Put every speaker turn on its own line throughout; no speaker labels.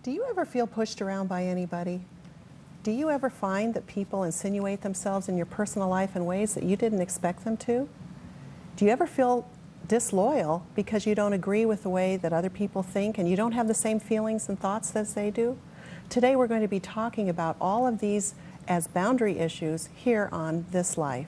Do you ever feel pushed around by anybody? Do you ever find that people insinuate themselves in your personal life in ways that you didn't expect them to? Do you ever feel disloyal because you don't agree with the way that other people think and you don't have the same feelings and thoughts as they do? Today we're going to be talking about all of these as boundary issues here on This Life.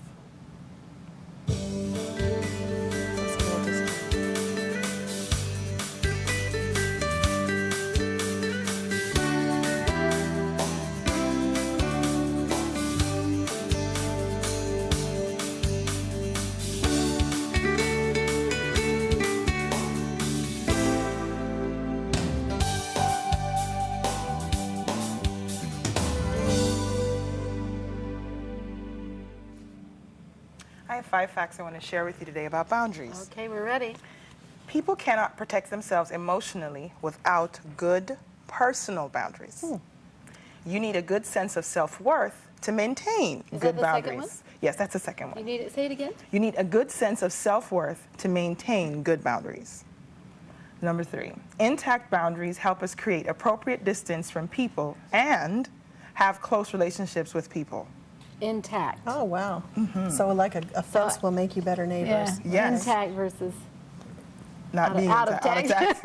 I have 5 facts I want to share with you today about boundaries.
Okay, we're ready.
People cannot protect themselves emotionally without good personal boundaries. You need a good sense of self-worth to maintain good
the
boundaries.
second one?
Yes, that's the second one.
You need it. Say it again.
You need a good sense of self-worth to maintain good boundaries. Number 3, intact boundaries help us create appropriate distance from people and have close relationships with people.
Intact.
Oh, wow. So like a fence will make you better neighbors.
Yeah.
Yes.
Intact versus
Not being
out of
intact.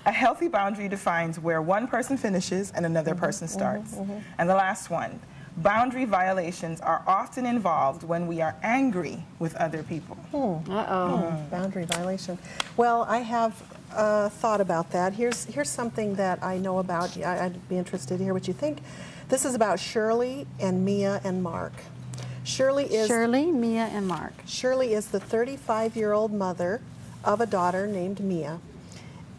A healthy boundary defines where one person finishes and another person starts. And the last one, boundary violations are often involved when we are angry with other people.
Boundary violation. Well, I have thought about that. Here's something that I know about. I'd be interested to hear what you think. This is about Shirley and Mia and Mark. Shirley,
Mia, and Mark.
Shirley is the 35-year-old mother of a daughter named Mia.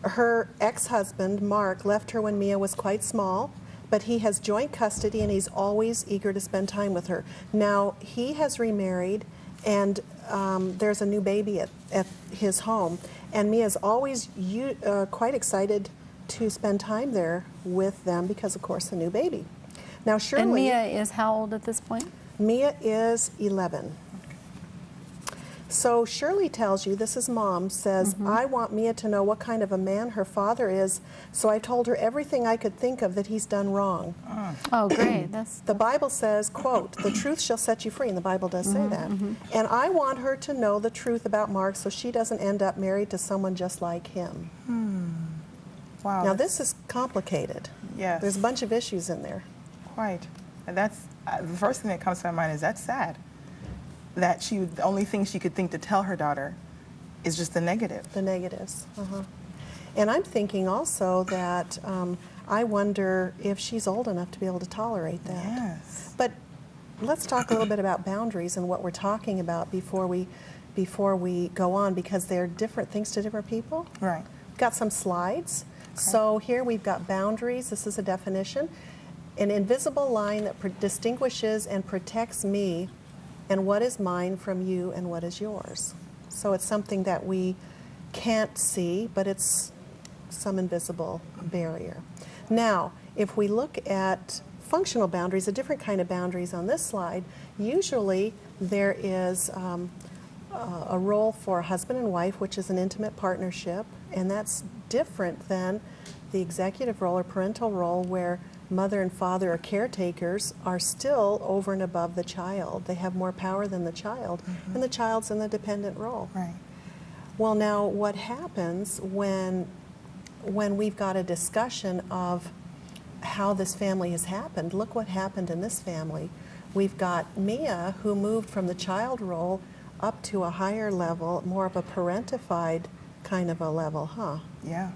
Her ex-husband, Mark, left her when Mia was quite small, but he has joint custody and he's always eager to spend time with her. Now, he has remarried and there's a new baby at his home, and Mia's always quite excited to spend time there with them because, of course, the new baby. Now, Shirley...
And Mia is how old at this point?
Mia is 11. So Shirley tells you, this is Mom, says, I want Mia to know what kind of a man her father is, so I told her everything I could think of that he's done wrong.
Oh, great.
The Bible says, quote, the truth shall set you free, and the Bible does say that. And I want her to know the truth about Mark so she doesn't end up married to someone just like him.
Wow.
Now, this is complicated.
Yes.
There's a bunch of issues in there.
Quite. And that's, the first thing that comes to my mind is that's sad. That the only thing she could think to tell her daughter is just the negative.
The negatives. And I'm thinking also that I wonder if she's old enough to be able to tolerate that.
Yes.
But let's talk a little bit about boundaries and what we're talking about before we go on, because they're different things to different people.
Right.
We've got some slides. So here we've got boundaries. This is a definition. An invisible line that distinguishes and protects me and what is mine from you and what is yours. So it's something that we can't see, but it's some invisible barrier. Now, if we look at functional boundaries, a different kind of boundaries on this slide, usually there is a role for husband and wife, which is an intimate partnership, and that's different than the executive role or parental role where mother and father or caretakers are still over and above the child. They have more power than the child, and the child's in the dependent role.
Right.
Well, now what happens when we've got a discussion of how this family has happened? Look what happened in this family. We've got Mia, who moved from the child role up to a higher level, more of a parentified kind of a level, huh?
Yeah.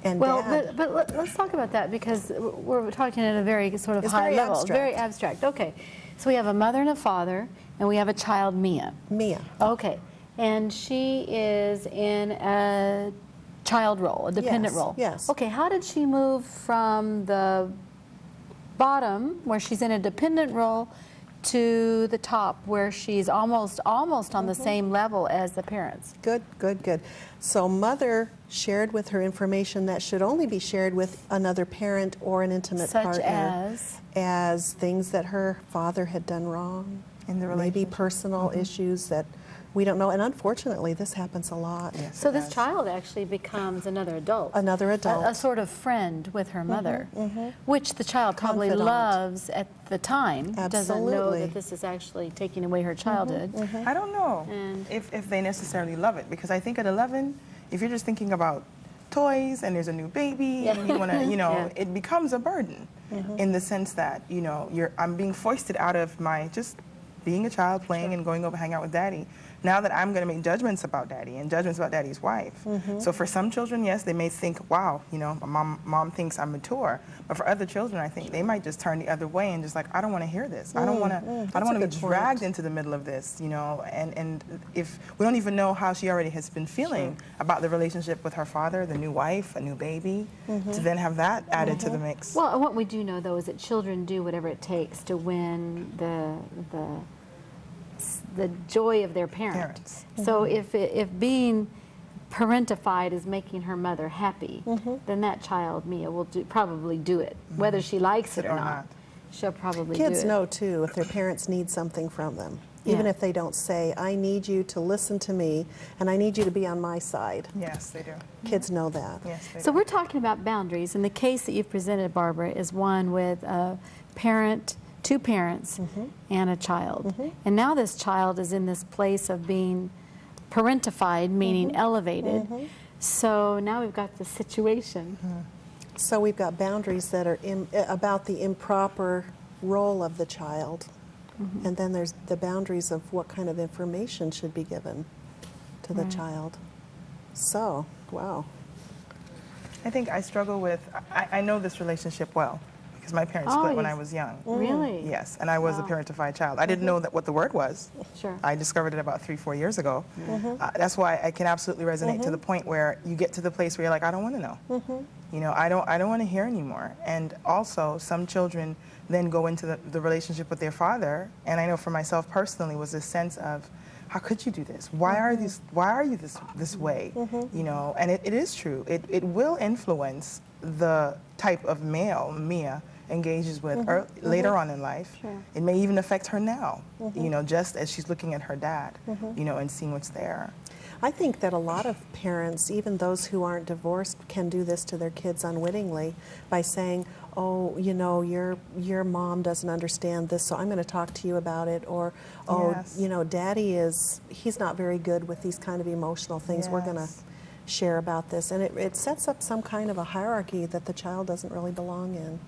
And
Well,
Dad,
but let's talk about that, because we're talking at a very sort of
It's
high
very
level.
abstract.
Very abstract. Okay. So we have a mother and a father, and we have a child, Mia.
Mia.
Okay. And she is in a child role, a dependent role.
Yes.
Okay, how did she move from the bottom, where she's in a dependent role, to the top, where she's almost on the same level as the parents?
Good, good, good. So mother shared with her information that should only be shared with another parent or an intimate
Such
partner. As things that her father had done wrong.
In the
Maybe
relationship.
personal issues that We don't know, and unfortunately, this happens a lot.
Yes,
So
it
this
does.
child actually becomes another adult.
Another adult.
A sort of friend with her mother, which the child probably
Confidant.
loves at the time. Doesn't know
Absolutely.
that this is actually taking away her childhood.
I don't know
And-
if they necessarily love it, because I think at 11, if you're just thinking about toys and there's a new baby and you want to, you know,
Yeah.
it becomes a burden in the sense that, you know, I'm being foisted out of my just being a child, playing and going over, hang out with daddy. Now that I'm going to make judgments about daddy and judgments about daddy's wife. So for some children, yes, they may think, wow, you know, mom thinks I'm mature. But for other children, I think they might just turn the other way and just like, I don't want to hear this. I don't want to be dragged into the middle of this, you know. And if we don't even know how she already has been feeling about the relationship with her father, the new wife, a new baby, to then have that added to the mix.
Well, what we do know, though, is that children do whatever it takes to win the joy of their parents. So if being parentified is making her mother happy, then that child, Mia, will probably do it. Whether she likes it or not, she'll probably do it.
Kids know, too, if their parents need something from them. Even
Yeah.
if they don't say, I need you to listen to me, and I need you to be on my side.
Yes, they do.
Kids know that.
Yes, they
So
do.
we're talking about boundaries, and the case that you've presented, Barbara, is one with a parent, two parents, and a child. And now this child is in this place of being parentified, meaning elevated. So now we've got the situation.
So we've got boundaries that are about the improper role of the child. And then there's the boundaries of what kind of information should be given to the child. So, wow.
I think I struggle with, I know this relationship well, because my parents split when I was young.
Really?
Yes, and I was a parentified child. I didn't know what the word was.
Sure.
I discovered it about 3-4 years ago. That's why I can absolutely resonate to the point where you get to the place where you're like, I don't want to know. You know, I don't want to hear anymore. And also, some children then go into the relationship with their father, and I know for myself personally was this sense of, how could you do this? Why are you this way? You know, and it is true. It will influence the type of male Mia engages with later on in life. It may even affect her now, you know, just as she's looking at her dad, you know, and seeing what's there.
I think that a lot of parents, even those who aren't divorced, can do this to their kids unwittingly by saying, oh, you know, your mom doesn't understand this, so I'm going to talk to you about it. Or, oh,
Yes.
you know, daddy he's not very good with these kind of emotional things. We're going to
Yes.
share about this. And it sets up some kind of a hierarchy that the child doesn't really belong in.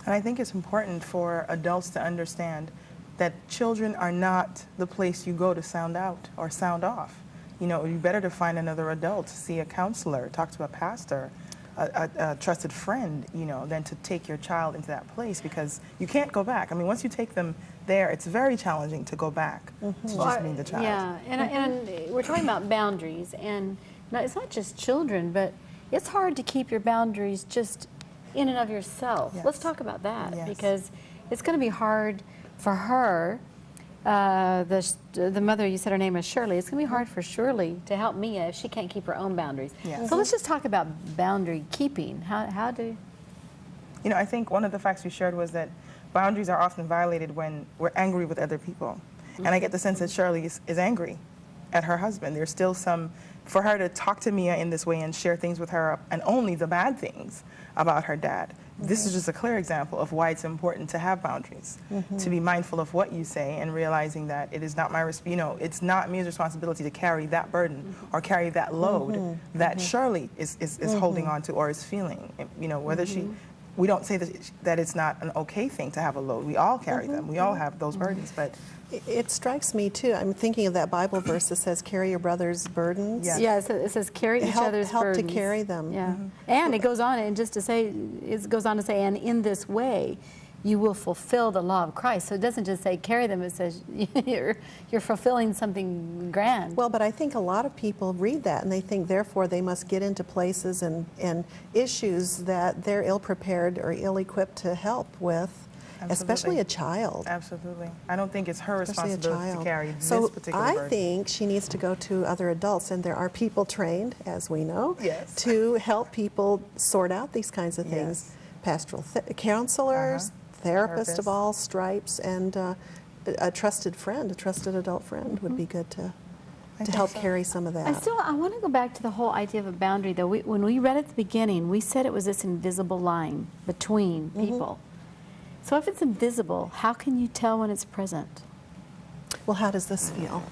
And I think it's important for adults to understand that children are not the place you go to sound out or sound off. You know, it would be better to find another adult, see a counselor, talk to a pastor, a trusted friend, you know, than to take your child into that place, because you can't go back. I mean, once you take them there, it's very challenging to go back to just being the child.
Yeah, and we're talking about boundaries, and it's not just children, but it's hard to keep your boundaries just in and of yourself.
Yes.
Let's talk about that,
Yes.
because it's going to be hard for her. The mother, you said her name is Shirley. It's going to be hard for Shirley to help Mia if she can't keep her own boundaries.
Yes.
So let's just talk about boundary keeping. How do?
You know, I think one of the facts you shared was that boundaries are often violated when we're angry with other people. And I get the sense that Shirley is angry at her husband. There's still some, for her to talk to Mia in this way and share things with her, and only the bad things about her dad. This is just a clear example of why it's important to have boundaries, to be mindful of what you say and realizing that it is not you know, it's not Mia's responsibility to carry that burden or carry that load that Shirley is holding on to or is feeling. You know, whether we don't say that it's not an okay thing to have a load. We all carry them. We all have those burdens, but
It strikes me, too. I'm thinking of that Bible verse that says, carry your brother's burdens.
Yes.
Yeah, it says carry each other's
help
burdens.
to carry them.
Yeah, and it goes on, and just to say, it goes on to say, and in this way, you will fulfill the law of Christ. So it doesn't just say carry them; it says you're fulfilling something grand.
Well, but I think a lot of people read that and they think, therefore, they must get into places and issues that they're ill-prepared or ill-equipped to help with, especially a child.
absolutely. I don't think it's her
Especially a
responsibility to
child.
carry
So
this particular
I
burden.
think she needs to go to other adults, and there are people trained, as we know,
Yes.
to help people sort out these kinds of things.
Yes.
Pastoral counselors, therapists of
Therapists.
all stripes, and a trusted friend, a trusted adult friend would be good to to help carry some of that.
I want to go back to the whole idea of a boundary, though. When we read at the beginning, we said it was this invisible line between people. So if it's invisible, how can you tell when it's present?
Well, how does this feel?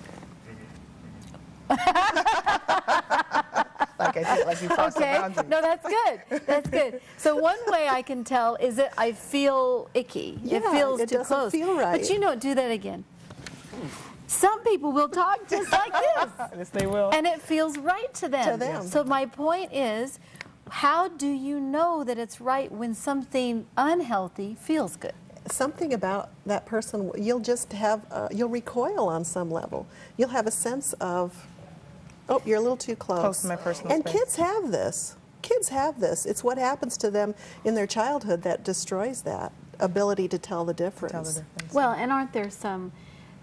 Like you crossed the boundary.
No, that's good. That's good. So one way I can tell is that I feel icky.
Yeah,
it feels
it
too
doesn't
close.
feel right.
But you know, do that again. Some people will talk just like this.
Yes, they will.
And it feels right to them.
To them.
So my point is, how do you know that it's right when something unhealthy feels good?
Something about that person, you'll just have, you'll recoil on some level. You'll have a sense of, oh, you're a little too close.
Close to my personal
And
space.
kids have this. Kids have this. It's what happens to them in their childhood that destroys that ability to tell the difference.
Well, and aren't there some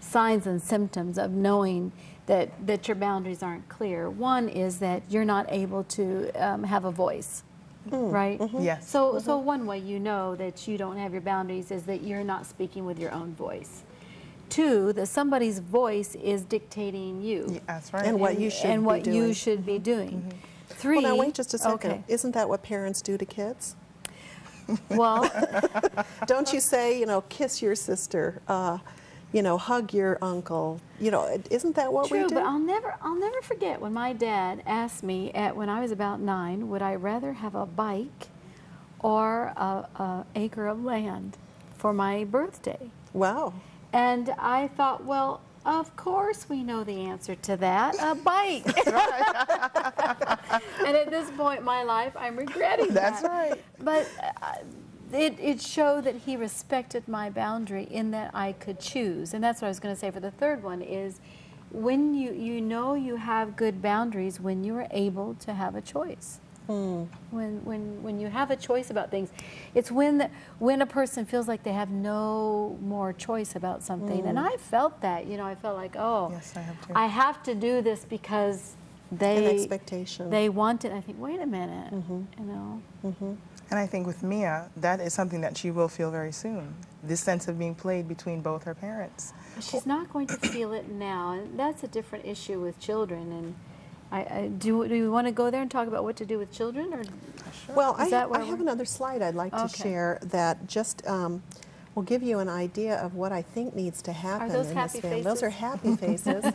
signs and symptoms of knowing that your boundaries aren't clear? One is that you're not able to have a voice, right?
Yes.
So one way you know that you don't have your boundaries is that you're not speaking with your own voice. Two, that somebody's voice is dictating you.
Yeah, that's right.
And what you should
and
be
what
doing.
you should be doing. Three.
Well, now wait just a second.
Okay.
Isn't that what parents do to kids?
Well,
Don't you say, you know, kiss your sister, you know, hug your uncle? You know, isn't that what we
true,
do?
but I'll never forget when my dad asked me when I was about 9, would I rather have a bike or a acre of land for my birthday?
Wow.
And I thought, well, of course we know the answer to that, a bike. And at this point in my life, I'm regretting
That's
that.
right.
But it showed that he respected my boundary in that I could choose. And that's what I was going to say for the third one is when you know you have good boundaries when you are able to have a choice. When you have a choice about things, it's when a person feels like they have no more choice about something. And I felt that, you know, I felt like, oh,
Yes, I have too.
I have to do this because
An expectation.
they want it. I think, wait a minute, you know.
And I think with Mia, that is something that she will feel very soon. This sense of being played between both her parents.
She's not going to feel it now, and that's a different issue with children. And do we want to go there and talk about what to do with children, or
Well, I
Is that where
have
we're-
another slide I'd like to
Okay.
share that just will give you an idea of what I think needs to happen
those
in
happy
this family. Those
faces?
are happy faces.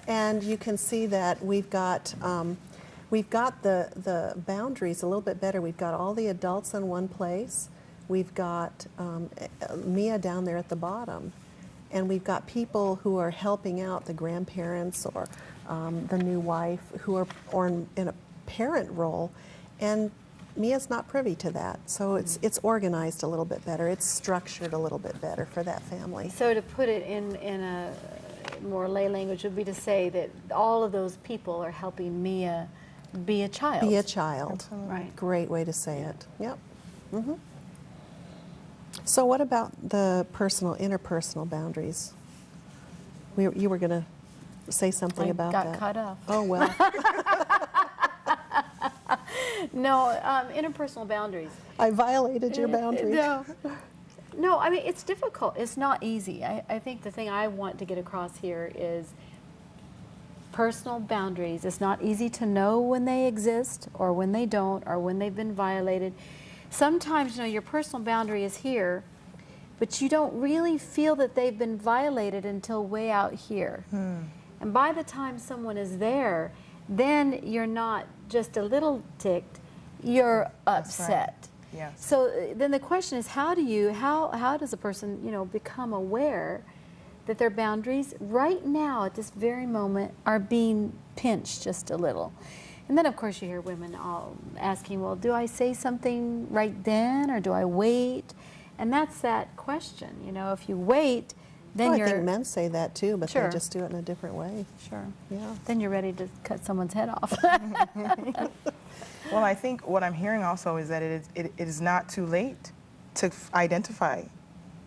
And you can see that we've got the boundaries a little bit better. We've got all the adults in one place. We've got Mia down there at the bottom. And we've got people who are helping out, the grandparents or the new wife, who are in a parent role. And Mia's not privy to that. So it's organized a little bit better. It's structured a little bit better for that family.
So to put it in a more lay language would be to say that all of those people are helping Mia be a child.
Be a child.
Right.
Great way to say it. Yep. So what about the interpersonal boundaries? You were going to say something
I
about
got
that.
cut off.
Oh, well.
No, interpersonal boundaries.
I violated your boundary.
No, I mean, it's difficult. It's not easy. I think the thing I want to get across here is personal boundaries. It's not easy to know when they exist or when they don't or when they've been violated. Sometimes, you know, your personal boundary is here, but you don't really feel that they've been violated until way out here. And by the time someone is there, then you're not just a little ticked, you're upset.
Yes.
So then the question is, how does a person, you know, become aware that their boundaries right now at this very moment are being pinched just a little? And then of course you hear women all asking, well, do I say something right then or do I wait? And that's that question, you know, if you wait, then
Well,
you're...
I think men say that too, but
Sure.
they just do it in a different way.
Sure.
Yeah.
Then you're ready to cut someone's head off.
Well, I think what I'm hearing also is that it is not too late to identify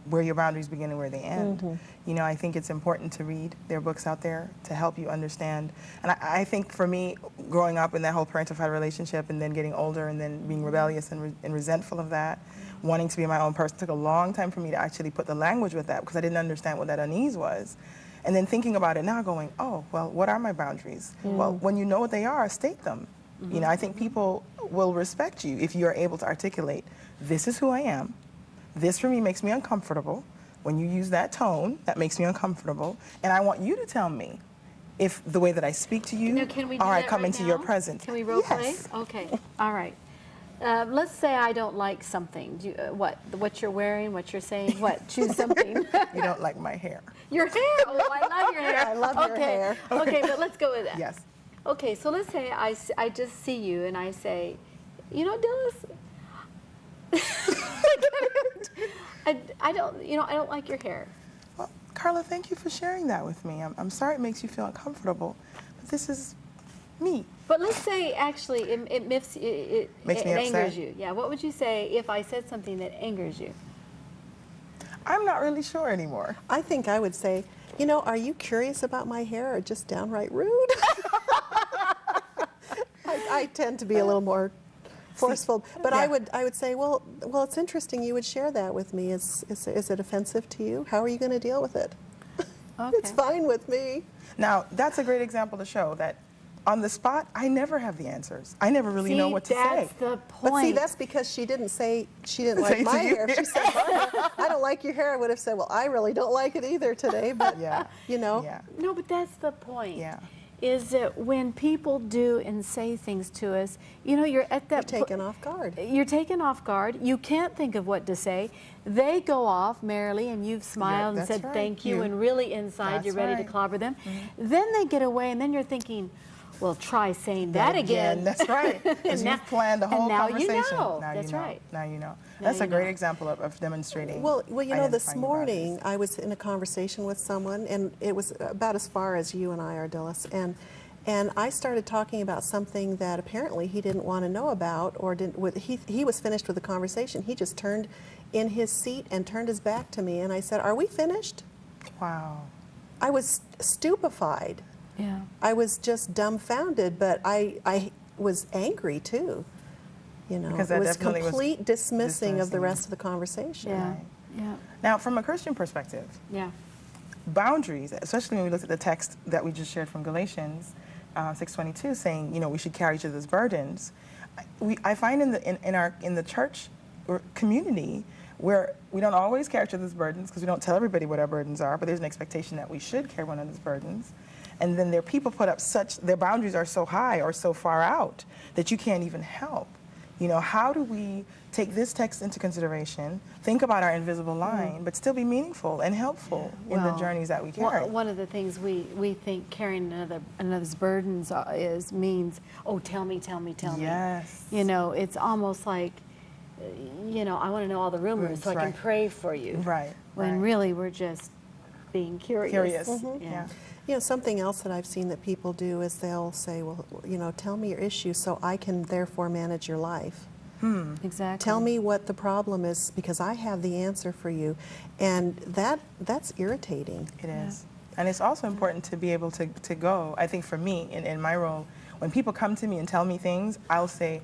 where your boundaries begin and where they end. You know, I think it's important to read. There are books out there to help you understand. And I think for me, growing up in that whole parentified relationship and then getting older and then being rebellious and resentful of that, wanting to be my own person, took a long time for me to actually put the language with that because I didn't understand what that unease was. And then thinking about it now going, oh, well, what are my boundaries? Well, when you know what they are, state them. You know, I think people will respect you if you're able to articulate, this is who I am. This for me makes me uncomfortable. When you use that tone, that makes me uncomfortable. And I want you to tell me if the way that I speak to you,
Now, can we do
or I
that
come
right
into
now?
your presence.
Can we role
Yes.
play? Okay, all right. Let's say I don't like something. Do you, what you're wearing, what you're saying, what? Choose something.
You don't like my hair.
Your hair. Oh, I love your hair.
I love your hair.
Okay, but let's go with that.
Yes.
Okay, so let's say I just see you and I say, you know, Dilys, I don't like your hair.
Well, Carla, thank you for sharing that with me. I'm sorry it makes you feel uncomfortable, but this is me.
But let's say actually it
Makes me
angers
upset.
you. Yeah, what would you say if I said something that angers you?
I'm not really sure anymore.
I think I would say, you know, are you curious about my hair or just downright rude? I tend to be a little more forceful, but
Yeah.
I would say, well, it's interesting you would share that with me. Is it offensive to you? How are you going to deal with it?
Okay.
It's fine with me.
Now, that's a great example to show that on the spot, I never have the answers. I never really know what to say.
That's the point.
But see, that's because she didn't say she didn't
Say
like
to
my
you.
hair. If she said, "Barbara, I don't like your hair," I would have said, well, I really don't like it either today. But
Yeah.
you know,
Yeah.
No, but that's the point.
Yeah.
Is that when people do and say things to us, you know, you're at that
you're taken off guard.
You're taken off guard. You can't think of what to say. They go off merrily, and you've smiled and
that's
said
right.
thank you,
You-
and really inside
That's
you're ready to
right.
clobber them. Then they get away, and then you're thinking, well, try saying that again.
That's right. Because
Now-
you've planned the
and
whole
now you
conversation.
know.
Now
That's
you know.
right.
Now you know.
Now
That's
you
a great
know.
example of demonstrating.
Well, you know, this
identifying your boundaries.
morning I was in a conversation with someone, and it was about as far as you and I are, Dilys, and I started talking about something that apparently he didn't want to know about, or didn't. He was finished with the conversation. He just turned in his seat and turned his back to me, and I said, "Are we finished?"
Wow.
I was stupefied.
Yeah.
I was just dumbfounded, but I was angry too. You know,
Because
it
that
was
definitely was
complete dismissing of the
dismissing.
rest of the conversation.
Yeah.
Right.
Yeah.
Now, from a Christian perspective,
Yeah.
boundaries, especially when we looked at the text that we just shared from Galatians 6:22, saying, you know, we should carry each other's burdens. I find in the church or community where we don't always carry each other's burdens because we don't tell everybody what our burdens are, but there's an expectation that we should carry one another's burdens. And then their people put up their boundaries are so high or so far out that you can't even help. You know, how do we take this text into consideration, think about our invisible line, but still be meaningful and helpful in the
Well,
journeys that we carry?
One of the things we think carrying another's burdens means, oh, tell me.
Yes.
You know, it's almost like, you know, I want to know all the rumors so I can
Right.
pray for you.
Right.
When
right.
really we're just being curious.
Curious.
Yeah.
You know, something else that I've seen that people do is they'll say, well, you know, tell me your issue so I can therefore manage your life.
Exactly.
Tell me what the problem is because I have the answer for you. And that's irritating.
It is. And it's also important to be able to go, I think for me, in my role, when people come to me and tell me things, I'll say,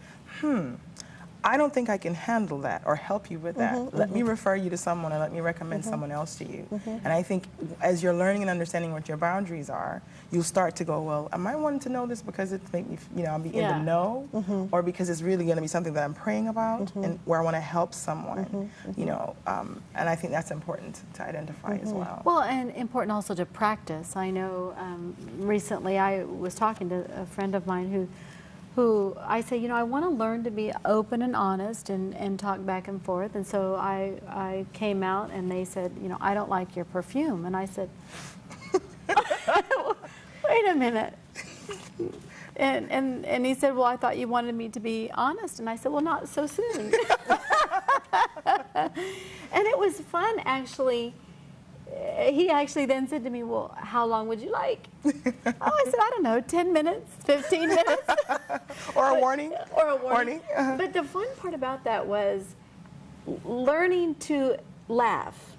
I don't think I can handle that or help you with that. Let me refer you to someone or let me recommend someone else to you. And I think as you're learning and understanding what your boundaries are, you'll start to go, well, am I wanting to know this because it's make me, you know, I'll be in the know, or because it's really going to be something that I'm praying about and where I want to help someone, you know, and I think that's important to identify as well.
Well, and important also to practice. I know recently I was talking to a friend of mine who I say, you know, I want to learn to be open and honest and talk back and forth. And so I came out and they said, you know, I don't like your perfume. And I said, wait a minute. And he said, well, I thought you wanted me to be honest. And I said, well, not so soon. And it was fun, actually. He actually then said to me, well, how long would you like? Oh, I said, I don't know, 10 minutes, 15 minutes.
Or a warning.
Or a warning.
Uh-huh.
But the fun part about that was learning to laugh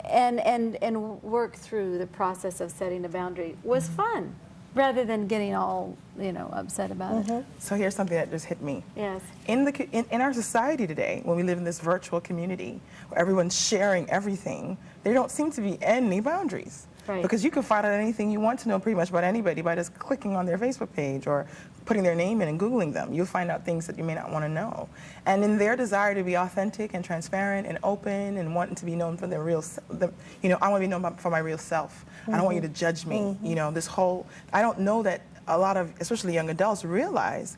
and work through the process of setting a boundary was fun, rather than getting all, you know, upset about it.
So here's something that just hit me.
Yes.
In our society today, when we live in this virtual community where everyone's sharing everything, there don't seem to be any boundaries.
Right.
Because you can find out anything you want to know pretty much about anybody by just clicking on their Facebook page or putting their name in and Googling them. You'll find out things that you may not want to know. And in their desire to be authentic and transparent and open and wanting to be known for their real, I want to be known for my real self. I don't want you to judge me. I don't know that a lot of, especially young adults, realize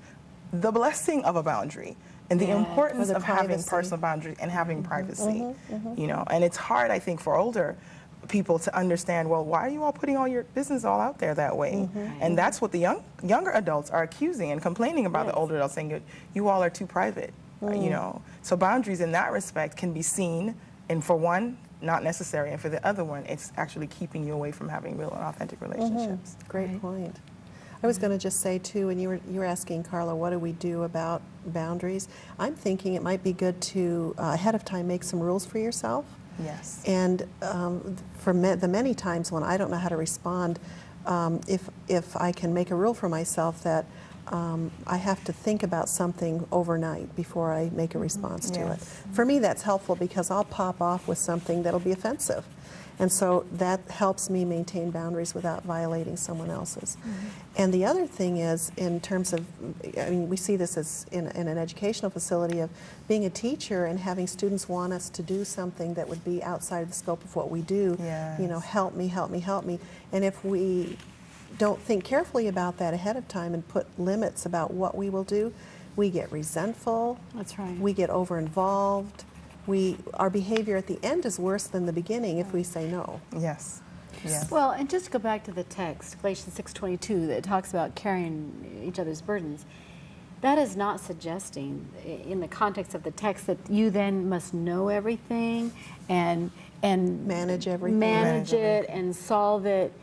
the blessing of a boundary and the importance of having personal boundaries and having privacy. And it's hard, I think, for older people to understand, well, why are you all putting all your business all out there that way? And that's what the younger adults are accusing and complaining about the older adults, saying you all are too private. So boundaries in that respect can be seen, and for one, not necessary, and for the other one, it's actually keeping you away from having real and authentic relationships.
Great point. I was going to just say too, and you were asking Carla, what do we do about boundaries? I'm thinking it might be good to ahead of time make some rules for yourself.
Yes.
And for the many times when I don't know how to respond, if I can make a rule for myself that I have to think about something overnight before I make a response to it. For me, that's helpful because I'll pop off with something that'll be offensive. And so that helps me maintain boundaries without violating someone else's. And the other thing is, in terms of, we see this as in an educational facility of being a teacher and having students want us to do something that would be outside the scope of what we do. Help me, help me, help me. And if we don't think carefully about that ahead of time and put limits about what we will do, we get resentful.
That's right.
We get over-involved. Our behavior at the end is worse than the beginning if we say no.
Yes.
Well, and just to go back to the text, Galatians 6:22, that talks about carrying each other's burdens. That is not suggesting, in the context of the text, that you then must know everything and
manage everything,
manage it and solve it.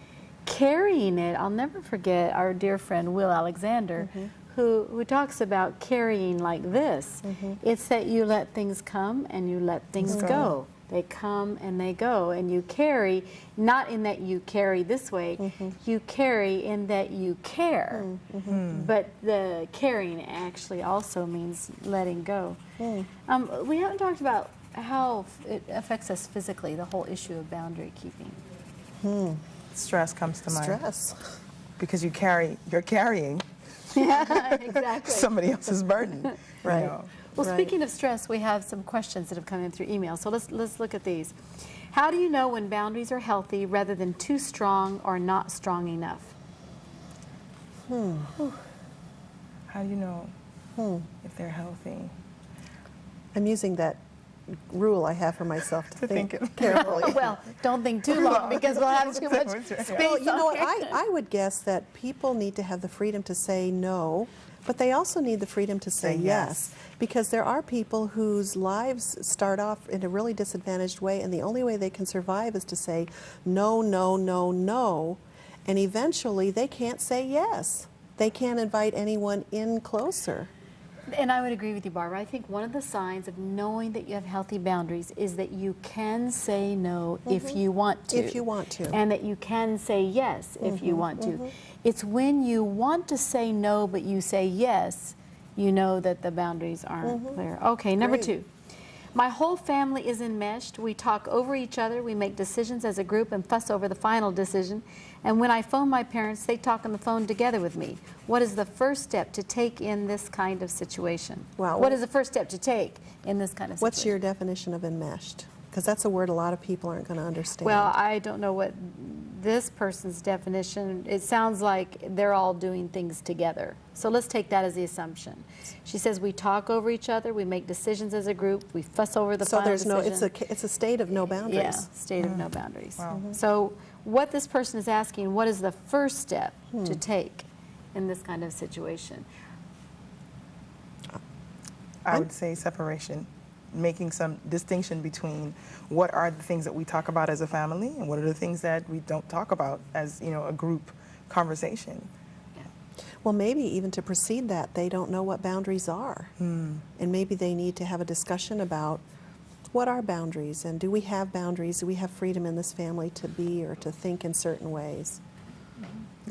Carrying it, I'll never forget our dear friend Will Alexander, who talks about carrying like this. It's that you let things come and you let things go. They come and they go, and you carry, not in that you carry this way, you carry in that you care. But the carrying actually also means letting go. We haven't talked about how it affects us physically, the whole issue of boundary keeping.
Stress comes to mind.
Stress.
Because you're carrying
Exactly.
somebody else's burden.
Right.
Well, speaking of stress, we have some questions that have come in through email. So let's look at these. How do you know when boundaries are healthy rather than too strong or not strong enough?
How do you know if they're healthy?
I'm using that rule I have for myself to think
it.
carefully.
Well, don't think too long because we'll have too much space.
Well, you know what? I would guess that people need to have the freedom to say no, but they also need the freedom to say yes. Because there are people whose lives start off in a really disadvantaged way, and the only way they can survive is to say no, no, no, no, and eventually they can't say yes. They can't invite anyone in closer.
And I would agree with you, Barbara. I think one of the signs of knowing that you have healthy boundaries is that you can say no if you want to.
If you want to.
And that you can say yes if you want to. It's when you want to say no but you say yes, you know that the boundaries aren't clear. Okay, number 2. My whole family is enmeshed. We talk over each other. We make decisions as a group and fuss over the final decision. And when I phone my parents, they talk on the phone together with me. What is the first step to take in this kind of situation?
Wow.
What is the first step to take in this kind of situation?
What's your definition of enmeshed? Because that's a word a lot of people aren't going to understand.
Well, I don't know what this person's definition. It sounds like they're all doing things together. So let's take that as the assumption. She says we talk over each other, we make decisions as a group, we fuss over the final decision.
So it's a state of no boundaries.
Yeah, state of no boundaries.
Wow.
So what this person is asking, what is the first step to take in this kind of situation?
I would say separation. Making some distinction between what are the things that we talk about as a family and what are the things that we don't talk about as, a group conversation.
Well, maybe even to precede that, they don't know what boundaries are. And maybe they need to have a discussion about what are boundaries, and do we have boundaries? Do we have freedom in this family to be or to think in certain ways?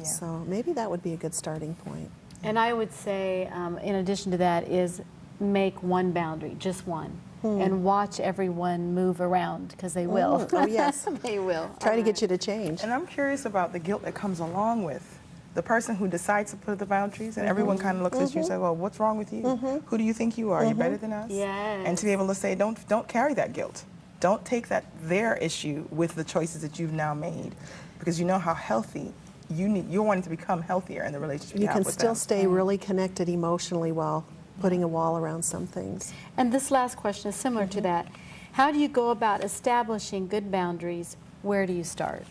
So maybe that would be a good starting point.
And I would say, in addition to that, is make one boundary, just one. and watch everyone move around, because they will.
Oh, yes.
They will.
Try to get you to change.
And I'm curious about the guilt that comes along with the person who decides to put the boundaries, and everyone kind of looks at you and says, well, what's wrong with you? Who do you think you are? Are you better than us?
Yes.
And to be able to say, don't carry that guilt. Don't take their issue with the choices that you've now made, because you know how healthy you're wanting to become healthier in the relationship
You
have
can
with
still
them.
stay really connected emotionally while putting a wall around some things.
And this last question is similar to that. How do you go about establishing good boundaries? Where do you start?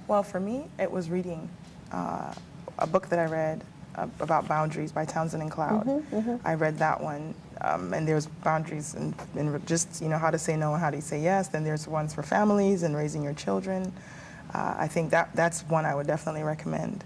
Well, for me, it was reading a book that I read about boundaries by Townsend and Cloud. I read that one, and there's boundaries in just how to say no and how to say yes. Then there's ones for families and raising your children. I think that's one I would definitely recommend.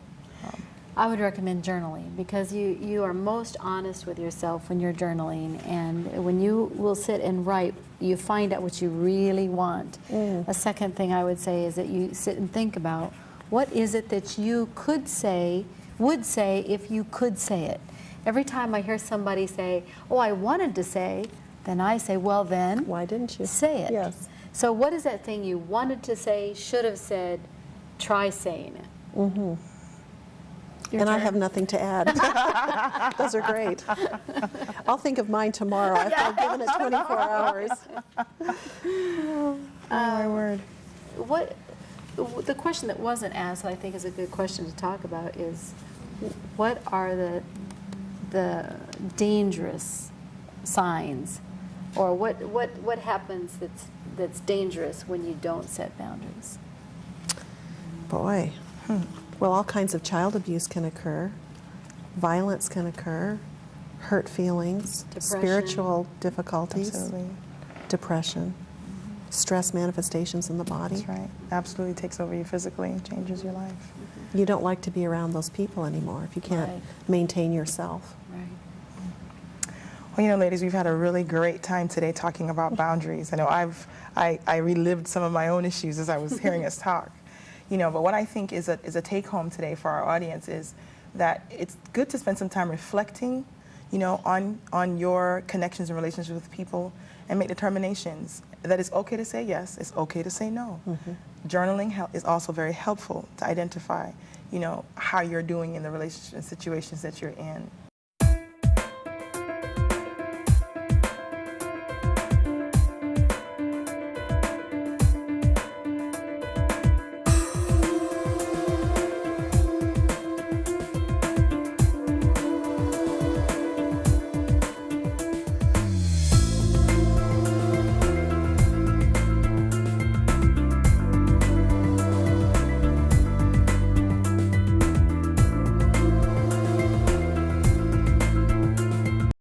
I would recommend journaling, because you are most honest with yourself when you're journaling, and when you will sit and write, you find out what you really want. A second thing I would say is that you sit and think about, what is it that you would say if you could say it. Every time I hear somebody say, oh, I wanted to say, then I say, well then,
Why didn't you?
say it.
Yes.
So what is that thing you wanted to say, should have said, try saying it.
And I have nothing to add. Those are great. I'll think of mine tomorrow. I've given it 24 hours.
Oh, my word.
The question that wasn't asked, that I think is a good question to talk about, is what are the dangerous signs, or what happens that's dangerous when you don't set boundaries?
Boy. Well, all kinds of child abuse can occur. Violence can occur. Hurt feelings.
Depression.
Spiritual difficulties.
Absolutely.
Depression. Stress manifestations in the body.
That's right. Absolutely takes over you physically, changes your life.
You don't like to be around those people anymore if you can't
Right.
maintain yourself.
Right.
Well, ladies, we've had a really great time today talking about boundaries. I know I relived some of my own issues as I was hearing us talk. But what I think is a take-home today for our audience is that it's good to spend some time reflecting, on your connections and relationships with people, and make determinations that it's okay to say yes, it's okay to say no. Journaling is also very helpful to identify, how you're doing in the relationship and situations that you're in.